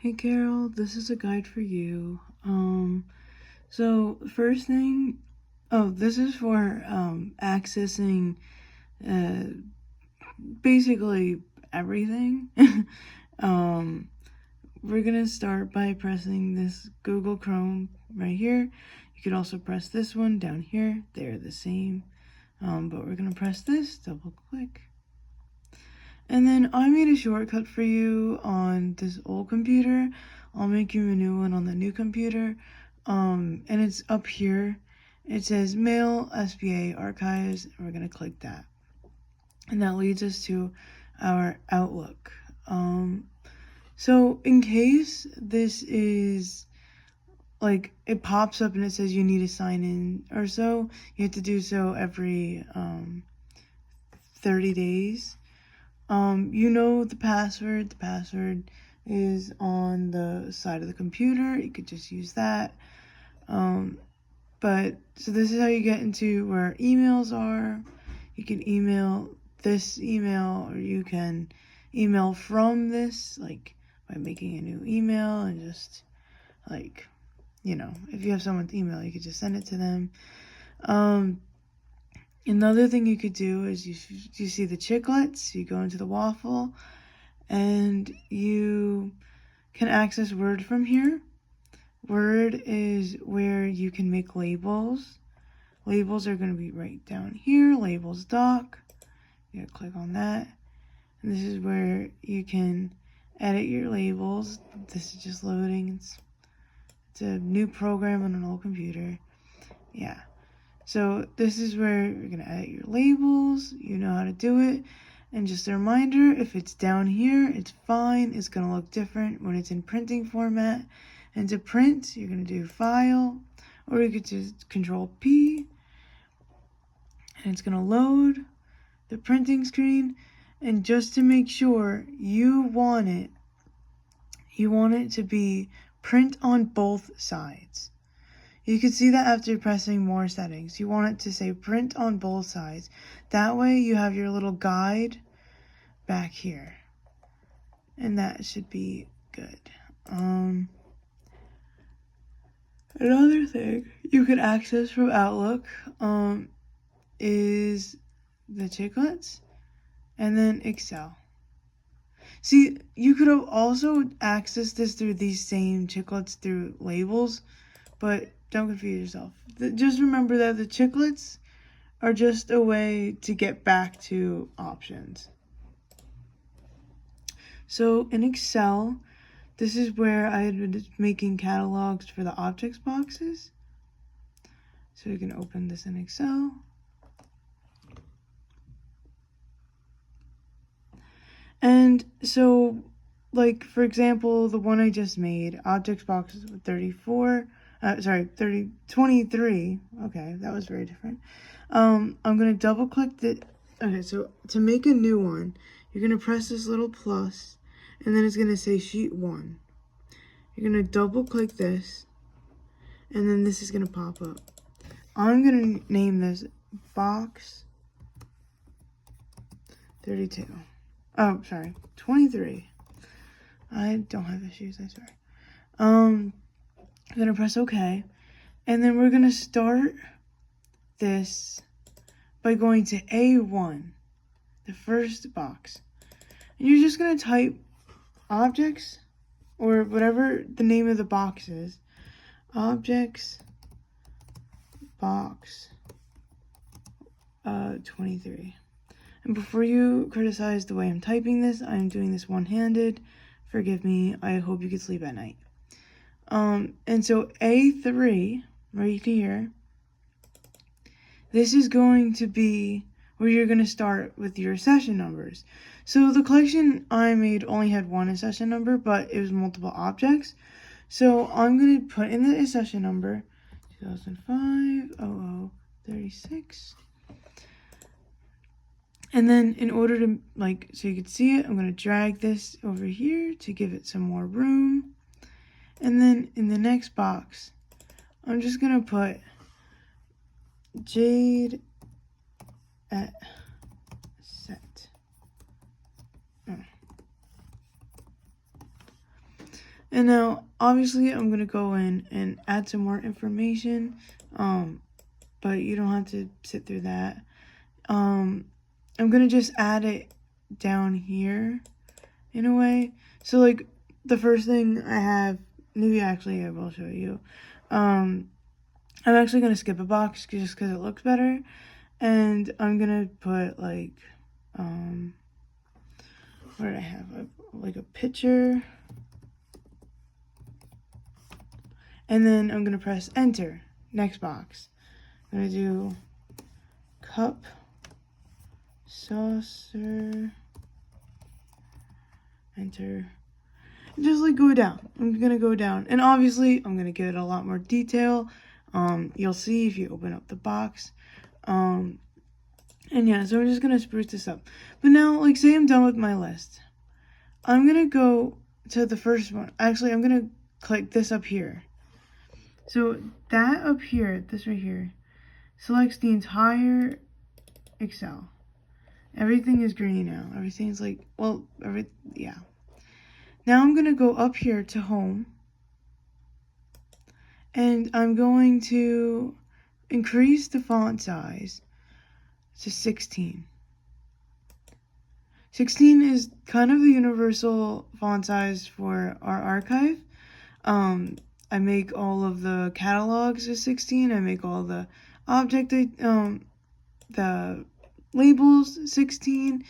Hey Carol, this is a guide for you. So first thing, this is for accessing uh basically everything. um, we're gonna start by pressing this Google Chrome right here. You could also press this one down here. They're the same. But we're gonna press this, double click. And then I made a shortcut for you on this old computer. I'll make you a new one on the new computer. And it's up here. It says Mail SBA Archives. And we're going to click that. And that leads us to our Outlook. So in case this is like it pops up and it says you need to sign in or so, you have to do so every 30 days. You know the password. The password is on the side of the computer. You could just use that. But so this is how you get into where emails are. You can email this email, or you can email from this, like by making a new email and just like, if you have someone's email, you could just send it to them. Another thing you could do is you see the chiclets, you go into the waffle, and you can access Word from here. Word is where you can make labels. Labels are going to be right down here, labels doc. You gotta click on that. And this is where you can edit your labels. This is just loading. It's a new program on an old computer. Yeah. So this is where you're going to edit your labels. You know how to do it. And just a reminder, if it's down here, it's fine. It's going to look different when it's in printing format. And to print, you're going to do File, or you could just Control P. And it's going to load the printing screen. And just to make sure you want it to be print on both sides. You can see that after pressing more settings. You want it to say print on both sides. That way you have your little guide back here. And that should be good. Another thing you could access from Outlook is the chiclets and then Excel. See, you could have also accessed this through these same chiclets through labels, but don't confuse yourself. Just remember that the chiclets are just a way to get back to options. So in Excel, this is where I had been making catalogs for the objects boxes. So we can open this in Excel. And so, like, for example, the one I just made, objects boxes with 23. Okay, that was very different. I'm going to double click the, okay, so to make a new one, you're going to press this little plus, and then it's going to say sheet 1. You're going to double click this, and then this is going to pop up. I'm going to name this box 32. Oh, sorry, 23. I don't have issues, I swear. I'm going to press OK. And then we're going to start this by going to A1, the first box. And you're just going to type objects, or whatever the name of the box is. Objects box 23. And before you criticize the way I'm typing this, I'm doing this one-handed. Forgive me. I hope you can sleep at night. And so A3, right here, this is going to be where you're going to start with your session numbers. So the collection I made only had one accession number, but it was multiple objects. So I'm going to put in the accession number, 2005 0036. And then in order to, so you can see it, I'm going to drag this over here to give it some more room. And then in the next box, I'm just going to put Jade at set. And now, obviously, I'm going to go in and add some more information, but you don't have to sit through that. I'm going to just add it down here in a way. So, like, the first thing I have, maybe actually I will show you. I'm actually going to skip a box just because it looks better. And I'm going to put, like, what did I have? Like a picture. And then I'm going to press enter. Next box. I'm going to do cup, saucer, enter. Just like go down. I'm going to go down. And obviously I'm going to give it a lot more detail. You'll see if you open up the box. And yeah, so I'm just going to spruce this up. But now, like, say I'm done with my list. I'm going to go to the first one. Actually, I'm going to click this up here. So that up here, this right here, selects the entire Excel. Everything is green now. Everything's like, well, yeah. Now I'm going to go up here to home. And I'm going to increase the font size to 16. 16 is kind of the universal font size for our archive. I make all of the catalogs as 16. I make all the the labels 16.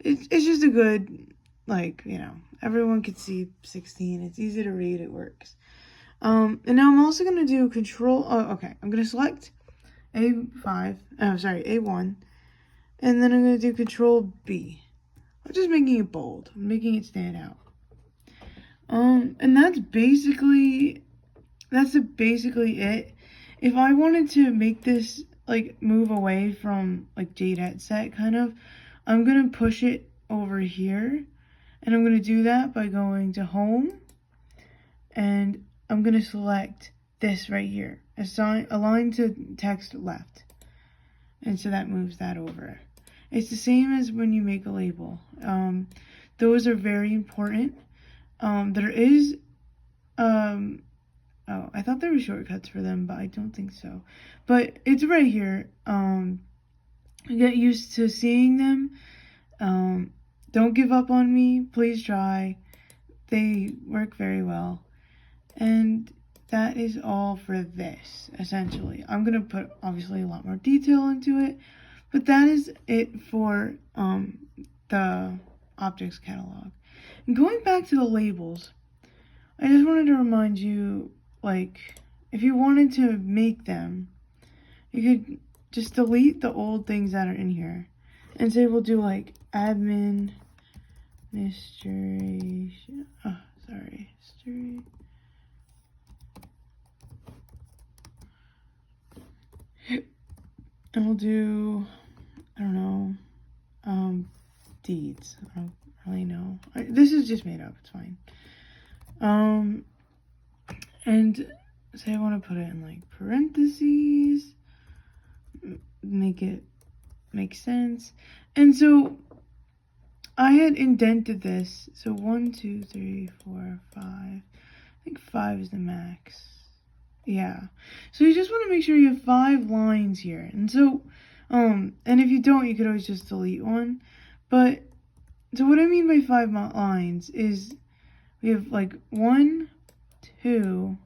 It's just a good, like, you know, everyone can see 16. It's easy to read. It works. And now I'm also going to do okay, I'm going to select A1, and then I'm going to do Control B. I'm just making it bold, I'm making it stand out. And that's basically it. If I wanted to make this, like, move away from, like, Jade Headset, kind of, I'm going to push it over here, and I'm going to do that by going to Home, and I'm going to select this right here, align to text left, and so that moves that over. It's the same as when you make a label. Those are very important. There is, oh, I thought there were shortcuts for them, but I don't think so. But it's right here. Get used to seeing them. Don't give up on me. Please try. They work very well. And that is all for this, essentially. I'm going to put, obviously, a lot more detail into it. But that is it for the objects catalog. And going back to the labels, I just wanted to remind you, like, if you wanted to make them, you could just delete the old things that are in here. And say we'll do, like, administration. Oh, sorry. History. And we'll do, I don't know, deeds. I don't really know. This is just made up. It's fine. And say I want to put it in, like, parentheses, make it make sense. And so I had indented this. So 1, 2, 3, 4, 5. I think 5 is the max. Yeah. So you just want to make sure you have 5 lines here. And so, and if you don't, you could always just delete one. But, so what I mean by 5 lines is we have, like, 1, 2,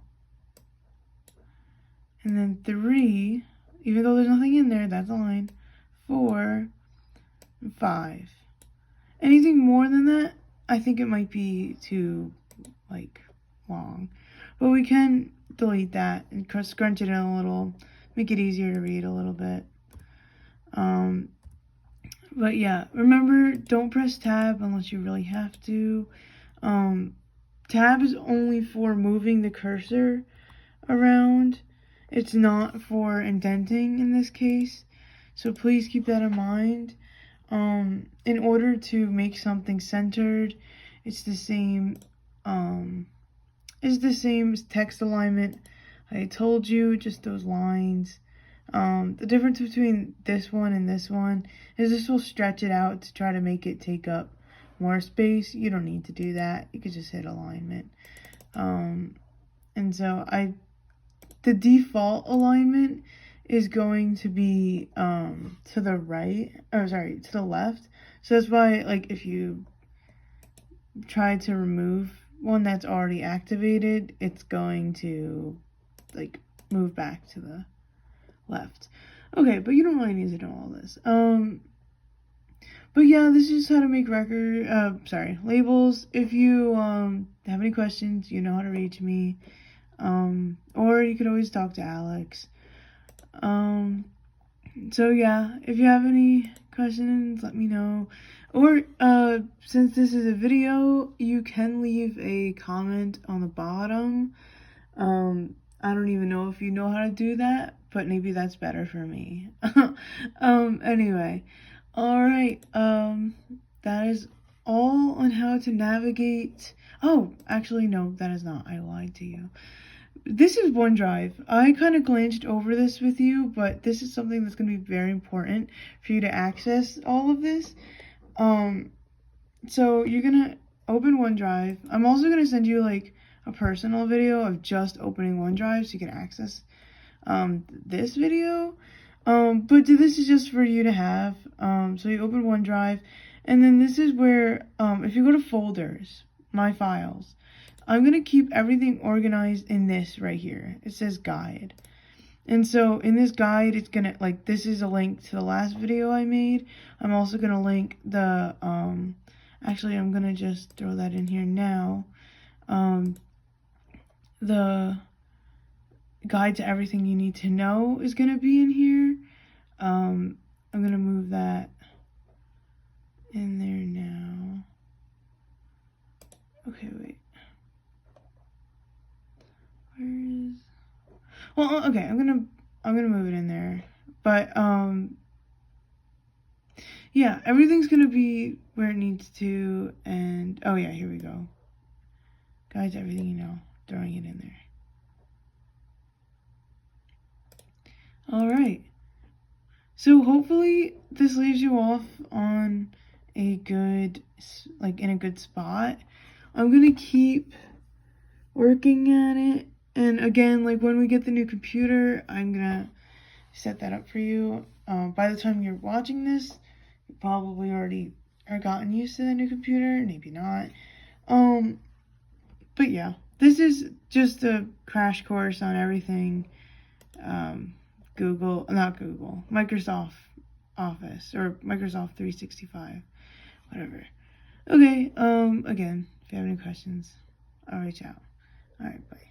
and then 3, even though there's nothing in there, that's a line, 4, and 5. Anything more than that, I think it might be too, like, long. But we can delete that and scrunch it in a little, make it easier to read a little bit. But yeah, remember, don't press tab unless you really have to. Tab is only for moving the cursor around. It's not for indenting in this case. So please keep that in mind. In order to make something centered, it's the same text alignment I told you, just those lines. The difference between this one and this one is this will stretch it out to try to make it take up more space. You don't need to do that. You could just hit alignment. And so the default alignment is going to be to the right, or sorry, to the left. So that's why, like, if you try to remove one that's already activated, it's going to, like, move back to the left. Okay, but you don't really need to know all this. But yeah, this is how to make labels. If you have any questions, you know how to reach me. Or you could always talk to Alex. So yeah, if you have any questions, let me know. Or since this is a video, you can leave a comment on the bottom. I don't even know if you know how to do that, but maybe that's better for me. Anyway, all right. That is all on how to navigate. Oh, actually, no, that is not. I lied to you. This is OneDrive. I kind of glanced over this with you, but this is something that's going to be very important for you to access all of this. So you're going to open OneDrive. I'm also going to send you like a personal video of just opening OneDrive so you can access this video. But this is just for you to have. So you open OneDrive, and then this is where, if you go to folders, my files, I'm going to keep everything organized in this right here. It says guide. And so in this guide, it's going to, like, this is a link to the last video I made. I'm also going to link the, actually, I'm going to just throw that in here now. The guide to everything you need to know is going to be in here. I'm going to move that in there now. Okay, wait. Well, okay, I'm gonna move it in there. But yeah, everything's gonna be where it needs to, and oh yeah, here we go. Guys, everything you know, throwing it in there. Alright. So hopefully this leaves you off on a good, like, in a good spot. I'm gonna keep working at it. And again, like, when we get the new computer, I'm gonna set that up for you. By the time you're watching this, you probably already are gotten used to the new computer, maybe not. But yeah, this is just a crash course on everything. Microsoft Office or Microsoft 365, whatever. Okay, again, if you have any questions, I'll reach out. All right, bye.